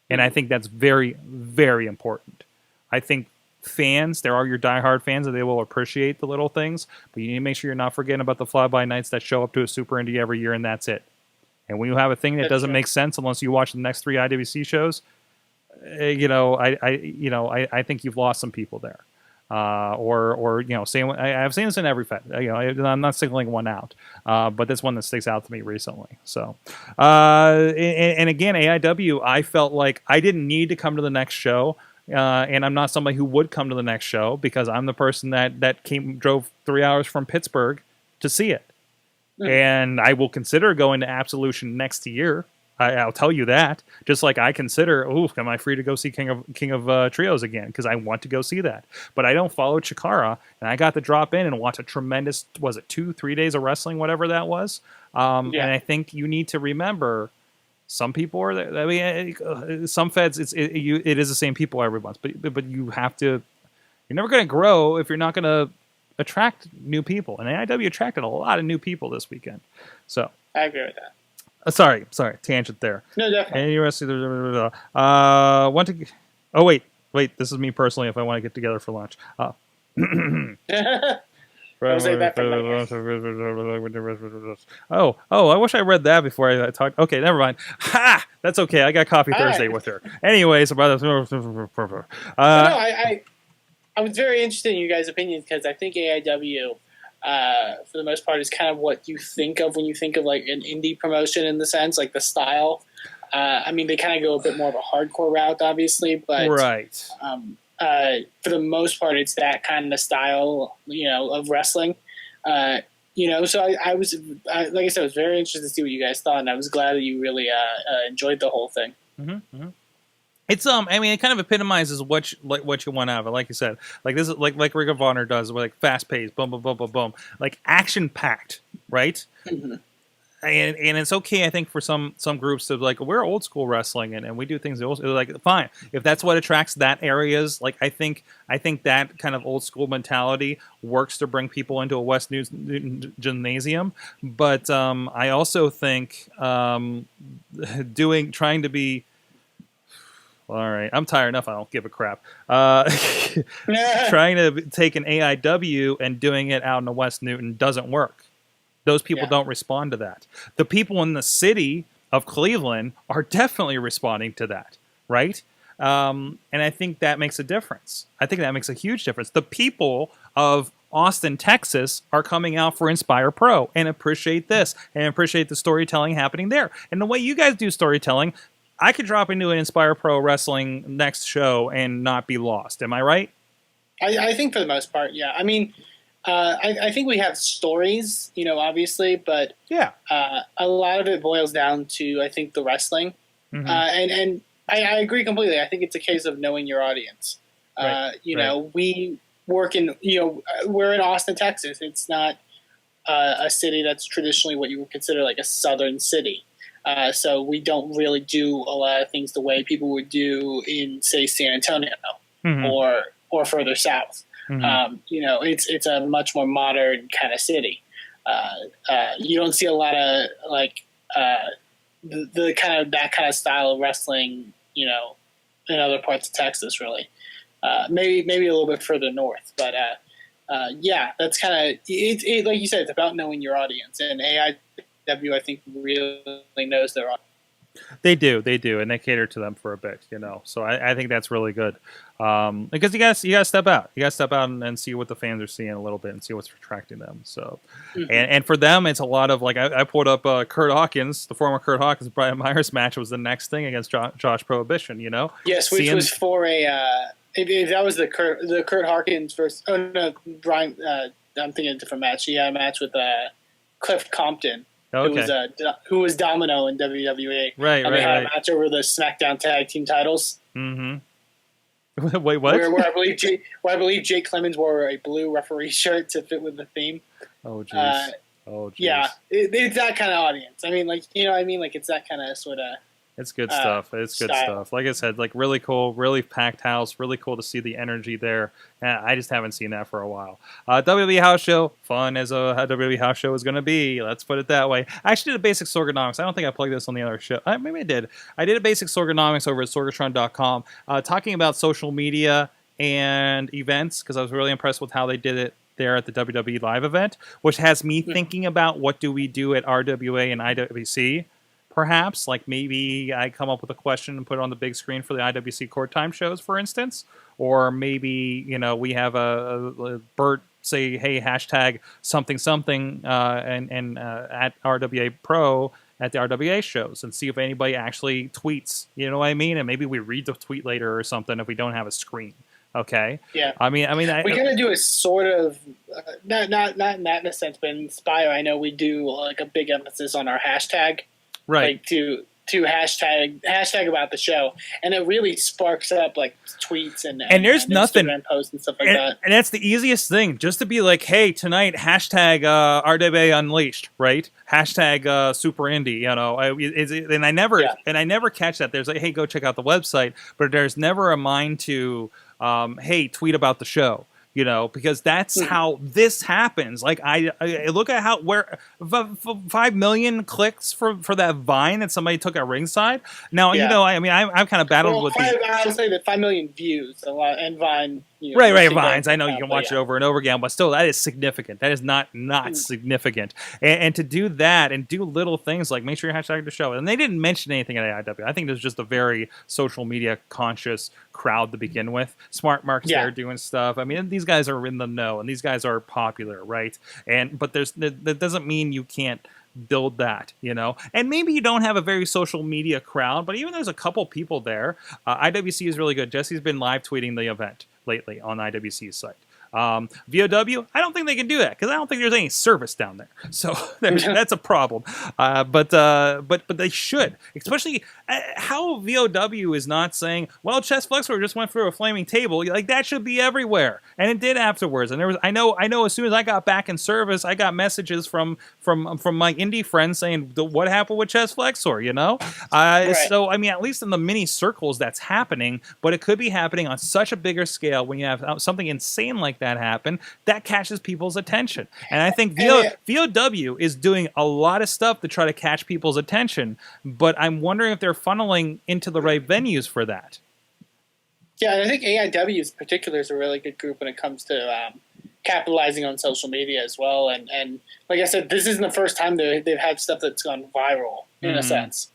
And I think that's very, very important. I think fans, there are your diehard fans, and they will appreciate the little things, but you need to make sure you're not forgetting about the fly-by-nights that show up to a Super Indie every year, and that's it. And when you have a thing that doesn't make sense unless you watch the next 3 IWC shows, I think you've lost some people there. or same. I've seen this in every Fed. I'm not singling one out, but this one that sticks out to me recently. So, and again, AIW, I felt like I didn't need to come to the next show. And I'm not somebody who would come to the next show because I'm the person that drove 3 hours from Pittsburgh to see it. And I will consider going to Absolution next year. I'll tell you that. Just like I consider, am I free to go see King of Trios again? Because I want to go see that. But I don't follow Chikara, and I got to drop in and watch a tremendous, 2-3 days of wrestling, whatever that was. And I think you need to remember, some people are there. I mean, some feds, it is the same people every month. But you have to. You're never going to grow if you're not going to attract new people. And AIW attracted a lot of new people this weekend. So I agree with that. Sorry, tangent there. No, definitely. Wait. This is me personally. If I want to get together for lunch. I wish I read that before I talked. Okay, never mind. Ha! That's okay. I got Coffee Thursday with her. Anyways, about I was very interested in you guys' opinions because I think AIW, for the most part, is kind of what you think of when you think of like an indie promotion in the sense, like the style. I mean, they kind of go a bit more of a hardcore route, obviously, but right. For the most part, it's that kind of style, of wrestling. So I was, like I said, I was very interested to see what you guys thought, and I was glad that you really enjoyed the whole thing. Mm-hmm. It's I mean, it kind of epitomizes what you want out of it. Like you said, like this is like Ring of Honor does, like fast paced, boom, boom, boom, boom, boom, like action packed, right? Mm-hmm. And it's okay, I think, for some groups to like, we're old school wrestling and we do things like, fine, if that's what attracts that areas. Like I think that kind of old school mentality works to bring people into a West Newton gymnasium. But I also think trying to be, all right, I'm tired enough. I don't give a crap. Trying to take an AIW and doing it out in the West Newton doesn't work. Those people don't respond to that. The people in the city of Cleveland are definitely responding to that, right? And I think that makes a difference. I think that makes a huge difference. The people of Austin, Texas are coming out for Inspire Pro and appreciate this and appreciate the storytelling happening there. And the way you guys do storytelling, I could drop into an Inspire Pro Wrestling next show and not be lost. Am I right? I think for the most part, yeah. I mean, I think we have stories, obviously, but a lot of it boils down to, I think, the wrestling. Mm-hmm. And I agree completely. I think it's a case of knowing your audience. Right. We work in, we're in Austin, Texas. It's not a city that's traditionally what you would consider like a southern city. So we don't really do a lot of things the way people would do in, say, San Antonio or further south. Mm-hmm. It's a much more modern kind of city. You don't see a lot of like the kind of that kind of style of wrestling, in other parts of Texas, really. Maybe a little bit further north, but that's kind of it. Like you said, it's about knowing your audience, and AIW, I think, really knows their audience. They do, and they cater to them for a bit, So I think that's really good, because you gotta step out. You gotta step out and see what the fans are seeing a little bit and see what's attracting them. So, and for them, it's a lot of like I pulled up Kurt Hawkins, the former Kurt Hawkins Brian Myers match was the next thing against Josh Prohibition. Yes, which was for a that was the Kurt Hawkins versus Brian. I'm thinking of a different match. He had a match with Cliff Compton. Okay. Who was Domino in WWE. Right, and they had a match over the SmackDown Tag Team titles. Mm-hmm. Wait, what? Where I believe Jake Clemens wore a blue referee shirt to fit with the theme. Oh, jeez. Yeah, it's that kind of audience. I mean, like, it's that kind of sort of... It's good stuff. It's good stuff. Like I said, like really cool, really packed house. Really cool to see the energy there. I just haven't seen that for a while. WWE House Show, fun as a WWE House Show is going to be. Let's put it that way. I actually did a basic Sorgonomics. I don't think I plugged this on the other show. Maybe I did. I did a basic Sorgonomics over at Sorgatron.com, talking about social media and events, because I was really impressed with how they did it there at the WWE Live event, which has me thinking about what do we do at RWA and IWC. perhaps. Like maybe I come up with a question and put it on the big screen for the IWC court time shows, for instance. Or maybe, we have a Bert say, hey, hashtag something something and at RWA Pro at the RWA shows and see if anybody actually tweets, you know what I mean? And maybe we read the tweet later or something if we don't have a screen. Okay. Yeah. I mean, we gotta do a sort of not in that sense, but in Inspire, I know we do like a big emphasis on our hashtag, right? Like to hashtag about the show, and it really sparks up like tweets and there's nothing Instagram posts and stuff like that. And that's the easiest thing, just to be like, hey, tonight hashtag RWA Unleashed, right? Hashtag Super Indy, and I never catch that. There's like, hey, go check out the website, but there's never a mind to hey, tweet about the show. Because that's how this happens. Like I look at where 5 million clicks for that Vine that somebody took at ringside. Now I've kind of battled with these. I'll say that 5 million views a lot, and Vine. Right, Vines. I know you can watch it over and over again, but still, that is significant. That is not significant. And to do that and do little things like make sure you hashtag the show. And they didn't mention anything at AIW. I think there's just a very social media conscious crowd to begin with. Smart Mark's there doing stuff. I mean, these guys are in the know, and these guys are popular, right? But that doesn't mean you can't build that, and maybe you don't have a very social media crowd, but even there's a couple people there. IWC is really good. Jesse's been live tweeting the event lately on IWC's site. VOW, I don't think they can do that because I don't think there's any service down there, so that's a problem. But they should, especially how VOW is not saying, well, Chest Flexor just went through a flaming table. Like that should be everywhere, and it did afterwards. And there was, I know. As soon as I got back in service, I got messages from my indie friends saying, what happened with Chest Flexor? Right. So I mean, at least in the mini circles, that's happening, but it could be happening on such a bigger scale when you have something insane like that happen, that catches people's attention. And I think VOW is doing a lot of stuff to try to catch people's attention, but I'm wondering if they're funneling into the right venues for that. Yeah, and I think AIW in particular is a really good group when it comes to capitalizing on social media as well. And like I said, this isn't the first time they've had stuff that's gone viral in a sense.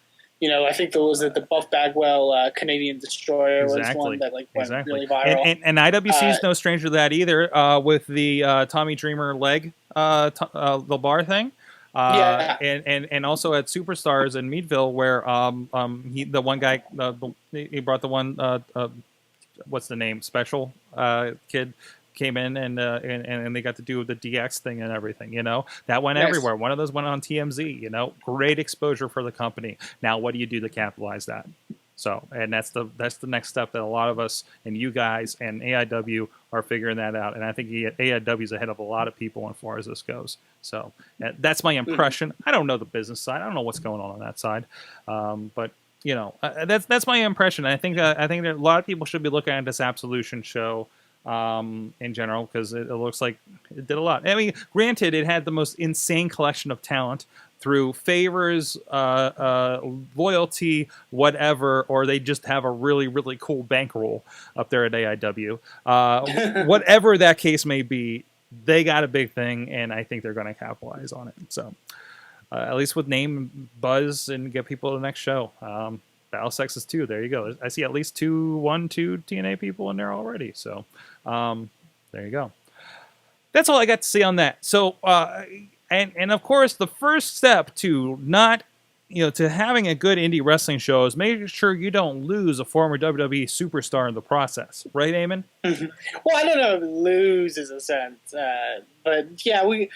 I think there was the Buff Bagwell Canadian Destroyer was one that went really viral. And IWC is no stranger to that either with the Tommy Dreamer leg, the bar thing. And also at Superstars in Meadville where the one guy, he brought the one, what's the name, Special kid, came in and they got to do the DX thing and everything, that went everywhere. One of those went on TMZ, great exposure for the company. Now, what do you do to capitalize that? So, and that's the next step that a lot of us and you guys and AIW are figuring that out. And I think AIW is ahead of a lot of people as far as this goes. So that's my impression. I don't know the business side. I don't know what's going on that side. But that's my impression. I think that a lot of people should be looking at this Absolution show in general, because it looks like it did a lot. I mean, granted, it had the most insane collection of talent through favors, loyalty, whatever, or they just have a really, really cool bankroll up there at AIW. Whatever that case may be, they got a big thing, and I think they're going to capitalize on it. So, at least with name, buzz, and get people to the next show. Battle Sexes 2, there you go. I see at least two TNA people in there already. So, there you go. That's all I got to say on that. So, and of course, the first step to not, to having a good indie wrestling show is making sure you don't lose a former WWE superstar in the process. Right, Eamon? Well, I don't know if lose is a sense, but yeah, we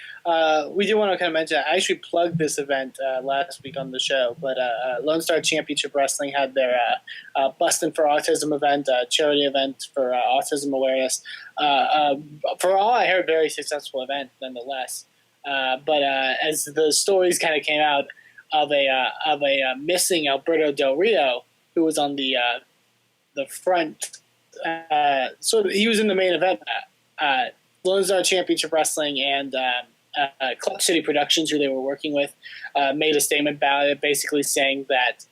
do want to kind of mention, I actually plugged this event last week on the show, but Lone Star Championship Wrestling had their Bustin' for Autism event, charity event for autism awareness. For all I heard, very successful event nonetheless. But as the stories kind of came out of a missing Alberto Del Rio, who was on the front, he was in the main event. Lone Star Championship Wrestling and Club City Productions, who they were working with, made a statement about it, basically saying that,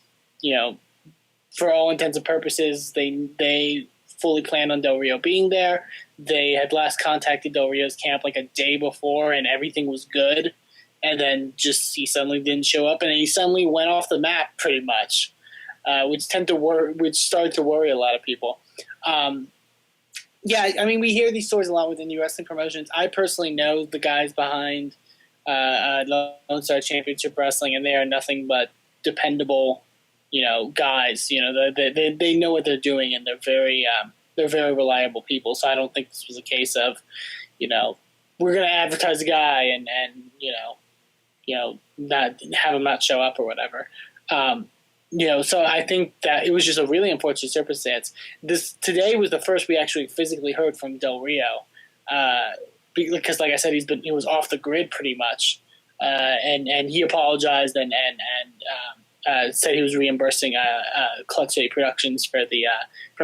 for all intents and purposes, they fully planned on Del Rio being there. They had last contacted Del Rio's camp like a day before, and everything was good. and then just he suddenly didn't show up, and he suddenly went off the map pretty much, which started to worry a lot of people. Yeah, I mean, we hear these stories a lot with indie wrestling promotions. I personally know the guys behind Lone Star Championship Wrestling, and they are nothing but dependable, guys. They know what they're doing, and they're very reliable people. So I don't think this was a case of, we're going to advertise a guy and not have him not show up or whatever. So I think that it was just a really unfortunate circumstance. Today was the first we actually physically heard from Del Rio, because, like I said, he was off the grid pretty much, and he apologized and said he was reimbursing Clutch City Productions for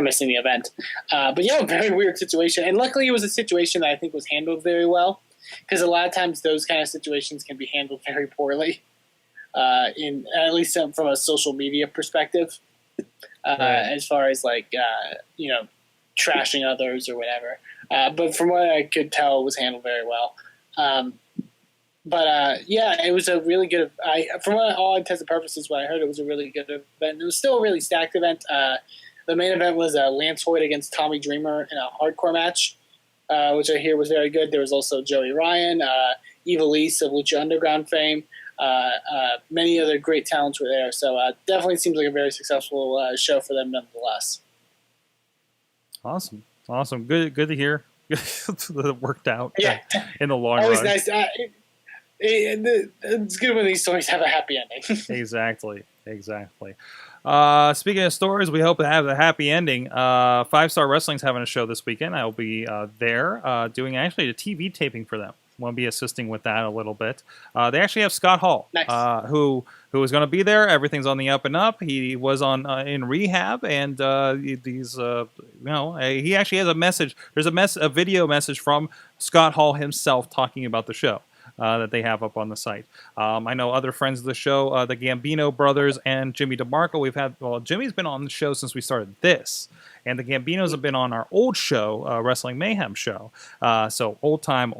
missing the event. But very weird situation, and luckily it was a situation that I think was handled very well, because a lot of times those kind of situations can be handled very poorly. In at least from a social media perspective, as far as trashing others or whatever. But from what I could tell, it was handled very well. It was a really good. From all intents and purposes, what I heard, it was a really good event. It was still a really stacked event. The main event was Lance Hoyt against Tommy Dreamer in a hardcore match, which I hear was very good. There was also Joey Ryan, Eva Lise of Lucha Underground fame. Many other great talents were there, so definitely seems like a very successful show for them nonetheless. Awesome. Good to hear. That it worked out in the long Always run. Nice. It's good when these stories have a happy ending. Exactly. Speaking of stories, we hope to have a happy ending. 5 Star Wrestling's having a show this weekend. I'll be there doing actually a TV taping for them. Want to be assisting with that a little bit. They actually have Scott Hall, nice. Who is going to be there. Everything's on the up and up. He was in rehab, and he actually has a message. There's a video message from Scott Hall himself talking about the show that they have up on the site. I know other friends of the show, the Gambino brothers and Jimmy DeMarco. Jimmy's been on the show since we started this. And the Gambinos have been on our old show, Wrestling Mayhem show. So old time,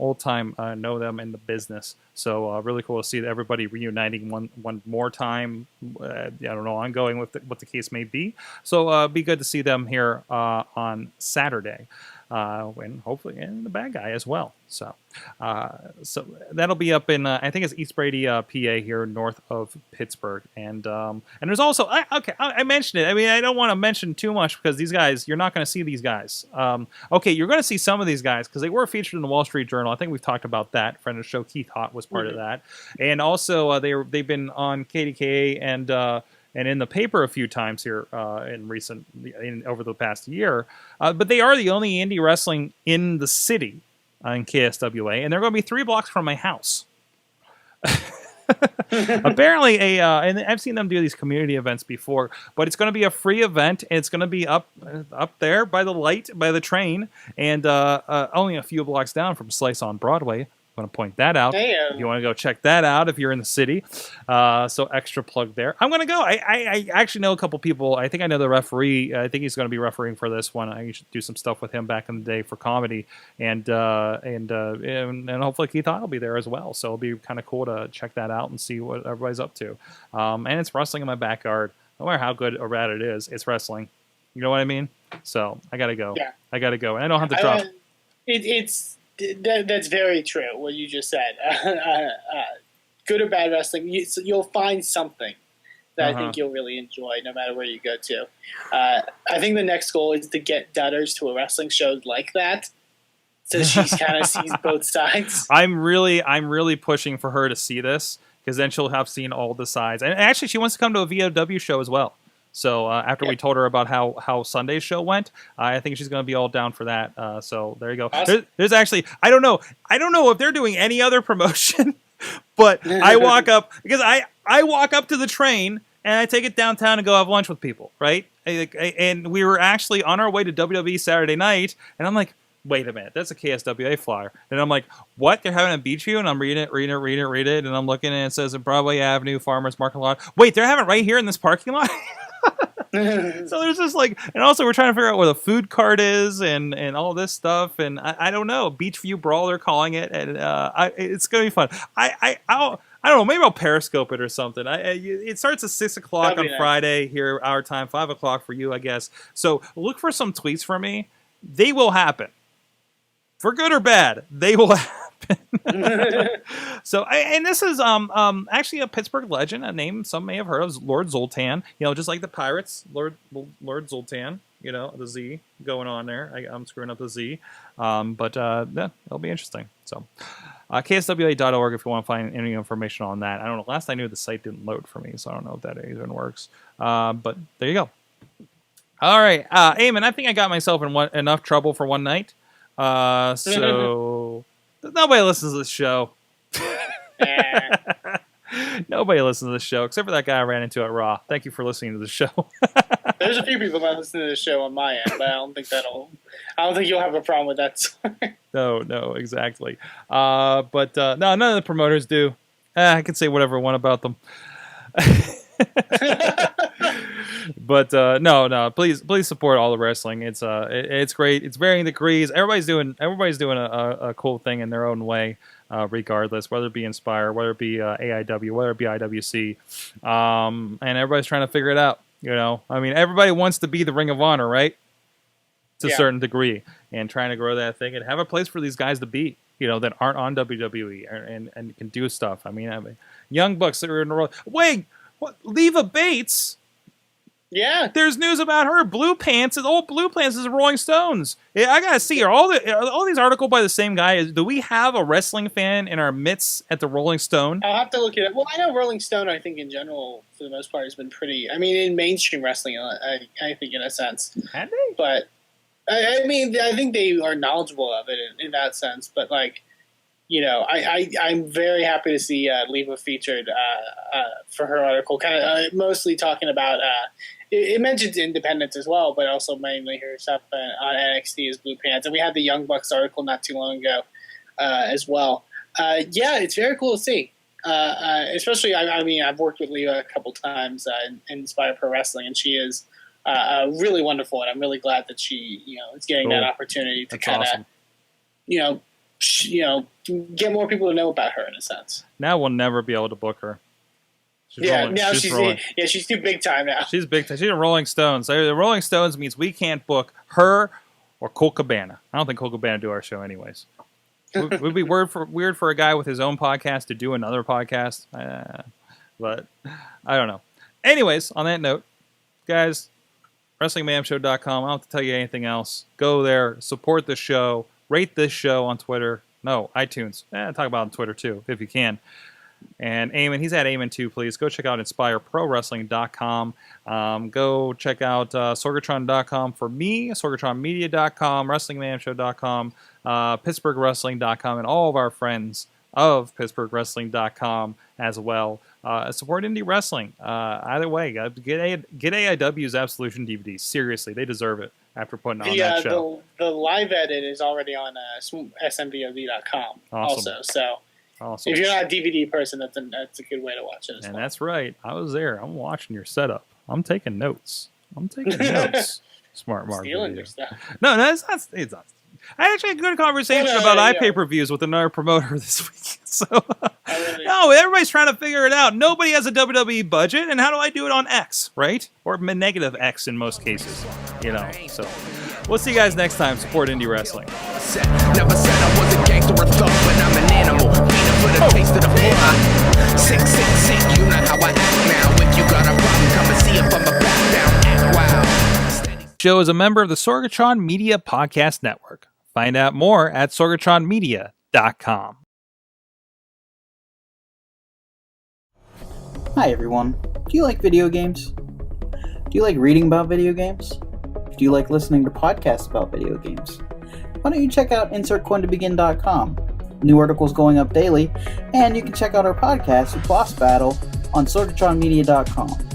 know them in the business. So really cool to see everybody reuniting one more time. I don't know, ongoing with what the case may be. So be good to see them here on Saturday. And hopefully, and the bad guy as well. So that'll be up in I think it's East Brady, PA, here north of Pittsburgh. And there's also I mentioned it. I mean, I don't want to mention too much because these guys, you're not going to see these guys. You're going to see some of these guys because they were featured in the Wall Street Journal. I think we've talked about that. Friend of the show Keith Hott was part of that, and also they've been on KDKA and in the paper a few times here over the past year. But they are the only indie wrestling in the city in KSWA, and they're going to be 3 blocks from my house. Apparently, and I've seen them do these community events before, but it's going to be a free event, and it's going to be up there by the train, and only a few blocks down from Slice on Broadway. I'm going to point that out. Damn. If you want to go check that out if you're in the city. So extra plug there. I'm going to go. I actually know a couple people. I think I know the referee. I think he's going to be refereeing for this one. I should do some stuff with him back in the day for comedy. And hopefully Keith Hott will be there as well. So it'll be kind of cool to check that out and see what everybody's up to. And it's wrestling in my backyard. No matter how good or bad it is, it's wrestling. You know what I mean? So I got to go. Yeah. I got to go. And I don't have to drop. That's very true, what you just said. Good or bad wrestling, you'll find something that I think you'll really enjoy no matter where you go to. I think the next goal is to get Dutters to a wrestling show like that, so she kind of sees both sides. I'm really pushing for her to see this, because then she'll have seen all the sides. And actually, she wants to come to a VOW show as well. So after we told her about how Sunday's show went, I think she's going to be all down for that. So there you go. Awesome. There's actually I don't know if they're doing any other promotion, but I walk up because I walk up to the train and I take it downtown and go have lunch with people, right? And we were actually on our way to WWE Saturday night, and I'm like, wait a minute, that's a KSWA flyer. And I'm like, what? They're having a beat you? And I'm reading it, and I'm looking and it says Broadway Avenue, Farmers Market Lot. Wait, they're having it right here in this parking lot? So there's just like, and also we're trying to figure out where the food cart is and all this stuff, and I don't know, Beachview Brawl they're calling it, and it's gonna be fun. I don't know, maybe I'll Periscope it or something. It starts at 6 o'clock on Friday here, our time, 5 o'clock for you, I guess. So look for some tweets from me. They will happen, for good or bad. They will happen. So, and this is actually a Pittsburgh legend, a name some may have heard of, Lord Zoltan. You know, just like the Pirates, Lord Zoltan. You know, the Z going on there. I'm screwing up the Z, but yeah, it'll be interesting. So, kswa.org if you want to find any information on that. I don't know. Last I knew, the site didn't load for me, so I don't know if that even works. But there you go. All right, Eamon, I think I got myself in enough trouble for one night. So. Nobody listens to this show. Nobody listens to this show, except for that guy I ran into at Raw. Thank you for listening to the show. There's a few people that listen to the show on my end, but I don't think you'll have a problem with that. No, exactly. But no, none of the promoters do. I can say whatever I want about them. But no, please support all the wrestling. It's great. It's varying degrees. Everybody's doing a cool thing in their own way, regardless, whether it be Inspire, whether it be AIW, whether it be IWC, and everybody's trying to figure it out. You know, I mean, everybody wants to be the Ring of Honor, right? To a certain degree, and trying to grow that thing and have a place for these guys to be. You know, that aren't on WWE and can do stuff. I mean, Young Bucks that are in the row. Wait, what? Leva Bates. Yeah, there's news about her. Blue Pants is old. Blue Pants is Rolling Stones. Yeah, I gotta see. Are all these articles by the same guy? Do we have a wrestling fan in our midst at the Rolling Stone? I'll have to look it up. Well, I know Rolling Stone, I think in general, for the most part, has been pretty. I mean, in mainstream wrestling, I think in a sense. Have they? But I mean, I think they are knowledgeable of it in that sense. But like, you know, I'm very happy to see Leva featured for her article. Kind of mostly talking about. It mentions independence as well, but also mainly her stuff on NXT as Blue Pants. And we had the Young Bucks article not too long ago as well. Yeah, it's very cool to see. Especially, I mean, I've worked with Leva a couple times in Inspire Pro Wrestling, and she is really wonderful. And I'm really glad that she, is getting that opportunity to kind of, awesome. Get more people to know about her in a sense. Now we'll never be able to book her. She's too big time now. She's big time. She's a Rolling Stones. The Rolling Stones means we can't book her or Colt Cabana. I don't think Colt Cabana do our show anyways. It would be weird for a guy with his own podcast to do another podcast. But I don't know. Anyways, on that note, guys, WrestlingMayhemShow.com. I don't have to tell you anything else. Go there, support the show, rate this show on Twitter. No, iTunes. Talk about it on Twitter too, if you can. And Eamon, he's at Eamon too, please. Go check out InspireProWrestling.com. Go check out Sorgatron.com for me, SorgatronMedia.com, WrestlingMayhemShow.com, PittsburghWrestling.com, and all of our friends of PittsburghWrestling.com as well. Support indie wrestling. Either way, get AIW's Absolution DVD. Seriously, they deserve it after putting on that show. The live edit is already on SMVOD.com also, so... Awesome. If you're not a DVD person, that's a good way to watch it. And that's right. I was there. I'm watching your setup. I'm taking notes. Smart Mark. Stealing your stuff. No, it's not. I actually had a good conversation about iPay-per-views with another promoter this week. So, no, everybody's trying to figure it out. Nobody has a WWE budget, and how do I do it on X, right? Or negative X in most cases, So, we'll see you guys next time. Support indie wrestling. Never said I was a gangster or thug, but I'm an animal. For the taste of the blood. Sick, you know how I act now. If you got a problem, come and see if I'm a back down. Act wild. Show is a member of the Sorgatron Media Podcast Network. Find out more at sorgatronmedia.com. Hi everyone. Do you like video games? Do you like reading about video games? Do you like listening to podcasts about video games? Why don't you check out InsertCoinToBegin.com? New articles going up daily, and you can check out our podcast, Boss Battle, on SorgatronMedia.com.